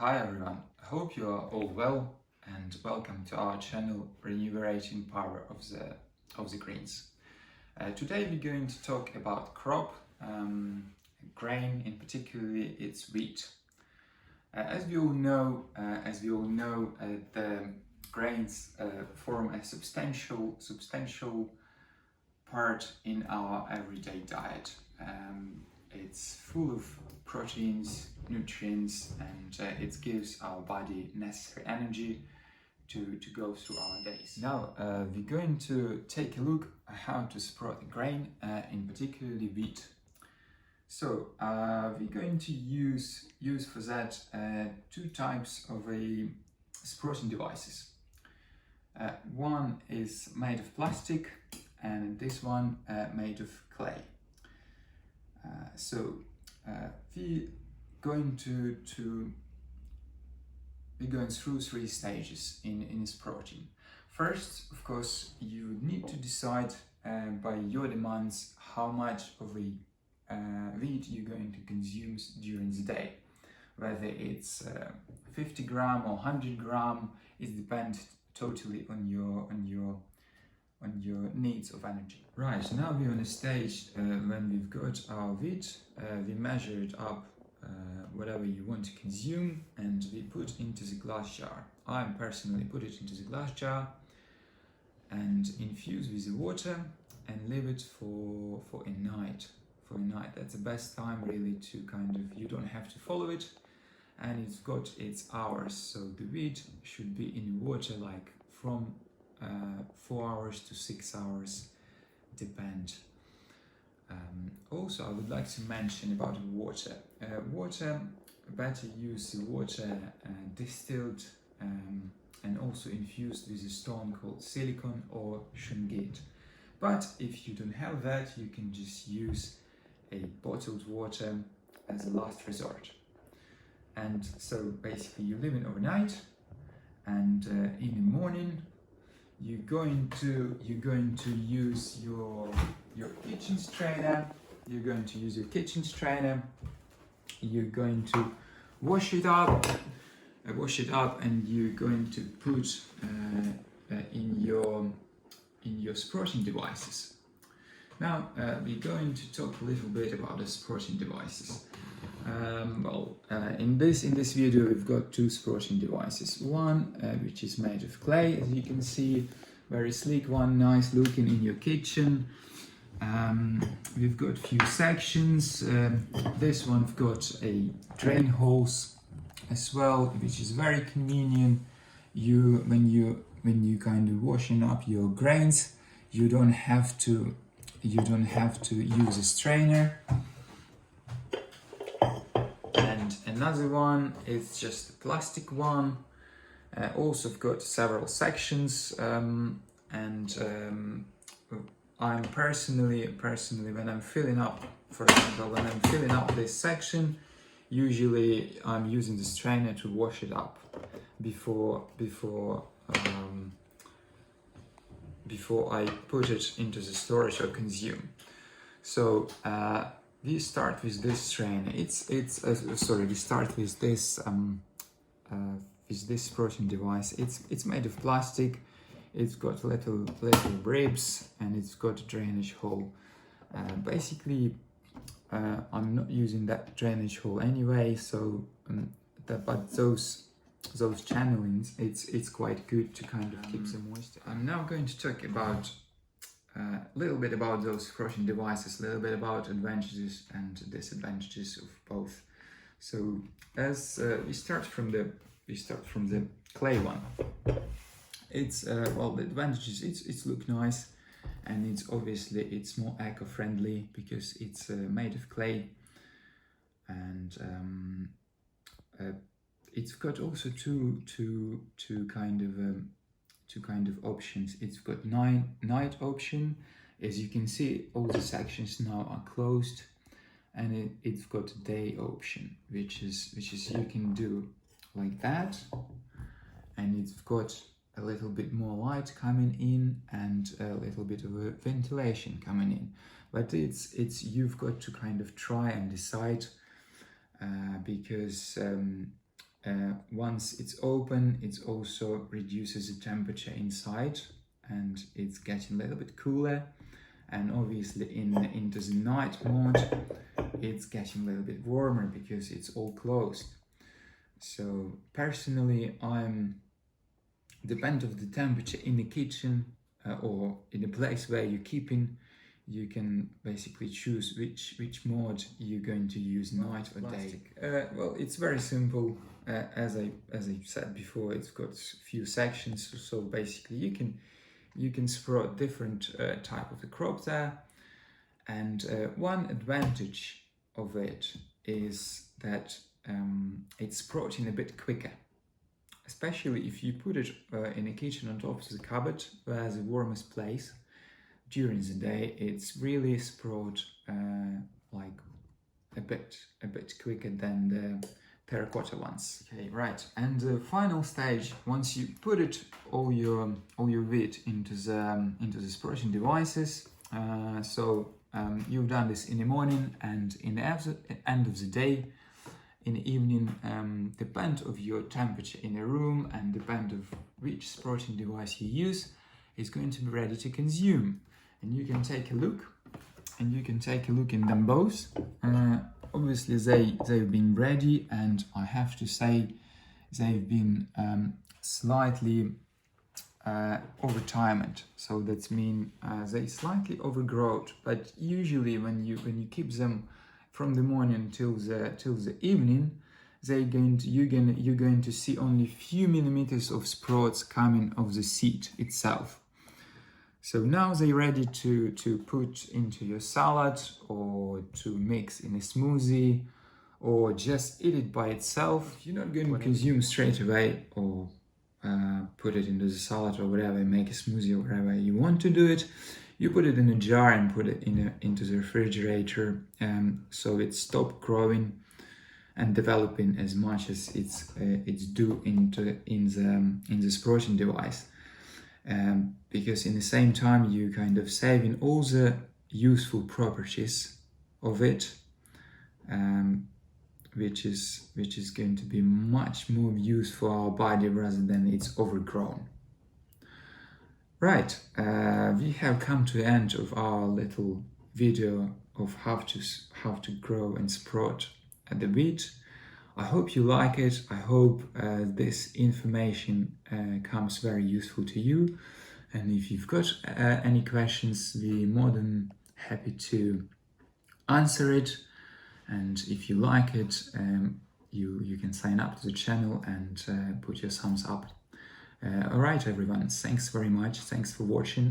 Hi everyone, I hope you are all well and welcome to our channel Remunerating Power of the Greens. Today we're going to talk about crop, grain, in particularly its wheat. As we all know, the grains form a substantial part in our everyday diet. It's full of proteins, nutrients, and it gives our body necessary energy to go through our days. Now, we're going to take a look at how to sprout grain, in particularly wheat. So, we're going to use for that two types of sprouting devices. One is made of plastic and this one made of clay. We're going we're going through three stages in sprouting. First, of course, you need to decide by your demands how much of a wheat you're going to consume during the day. Whether it's 50 gram or 100 gram, it depends totally on your needs of energy. Right, now we're on a stage when we've got our wheat, we measure it up, whatever you want to consume, and we put into the glass jar. I personally put it into the glass jar and infuse with the water and leave it for a night. That's the best time really to you don't have to follow it, and it's got its hours, so the wheat should be in water like from 4 hours to 6 hours, depend. Also, I would like to mention about water. Better use the water distilled and also infused with a stone called silicon or shungite. But if you don't have that, you can just use a bottled water as a last resort. And so basically you leave it overnight, and in the morning you're going to use your kitchen strainer. You're going to use your kitchen strainer. You're going to wash it up, and you're going to put in your sprouting devices. Now we're going to talk a little bit about the sprouting devices. In this video we've got two sprouting devices. One which is made of clay, as you can see, very sleek one, nice looking in your kitchen. We've got a few sections. This one's got a drain holes as well, which is very convenient. When you kind of washing up your grains, you don't have to use a strainer. And another one is just a plastic one. Also got several sections, I'm personally when I'm filling up, for example, when I'm filling up this section, usually I'm using the strainer to wash it up before I put it into the storage or consume. So we start with this strainer. We start with this sprouting device. It's made of plastic. It's got little ribs and it's got a drainage hole. Basically, I'm not using that drainage hole anyway. So, but those channelings, it's quite good to kind of keep them moist. I'm now going to talk about a little bit about those sprouting devices, a little bit about advantages and disadvantages of both. So, as we start from the clay one. It's the advantages. It's look nice, and it's more eco-friendly because it's made of clay, and it's got also two kind of options. It's got night option. As you can see, all the sections now are closed, and it's got day option, which is you can do like that, and it's got a little bit more light coming in and a little bit of a ventilation coming in. But you've got to kind of try and decide because once it's open, it also reduces the temperature inside, and it's getting a little bit cooler. And obviously into the night mode, it's getting a little bit warmer because it's all closed. So personally, depend of the temperature in the kitchen or in the place where you're keeping, you can basically choose which mode you're going to use, night or day. Well, it's very simple. As I said before, it's got a few sections. So basically, you can sprout different type of the crop there. And one advantage of it is that it's sprouting a bit quicker, especially if you put it in a kitchen on top of the cupboard, where the warmest place. During the day, it's really sprout like a bit quicker than the terracotta ones. Okay, right. And the final stage, once you put it all your wheat into the sprouting devices, you've done this in the morning and in the end of the day. In the evening, depend of your temperature in the room and depend of which sprouting device you use, is going to be ready to consume. And you can take a look, in them both. Obviously, they've been ready, and I have to say they've been slightly overtimed. So that means they slightly overgrown. But usually, when you keep them from the morning till the evening, you're going to see only few millimeters of sprouts coming off the seed itself. So now they're ready to put into your salad, or to mix in a smoothie, or just eat it by itself. You're not going to consume straight away, or put it into the salad or whatever, make a smoothie or whatever you want to do it. You put it in a jar and put it into the refrigerator, so it stops growing and developing as much as it's due in the sprouting device. Because in the same time you kind of saving all the useful properties of it, which is going to be much more use for our body rather than it's overgrown. Right, we have come to the end of our little video of how to grow and sprout the wheat. I hope you like it. I hope this information comes very useful to you. And if you've got any questions, we're more than happy to answer it. And if you like it, you can sign up to the channel and put your thumbs up. All right, everyone. Thanks very much. Thanks for watching.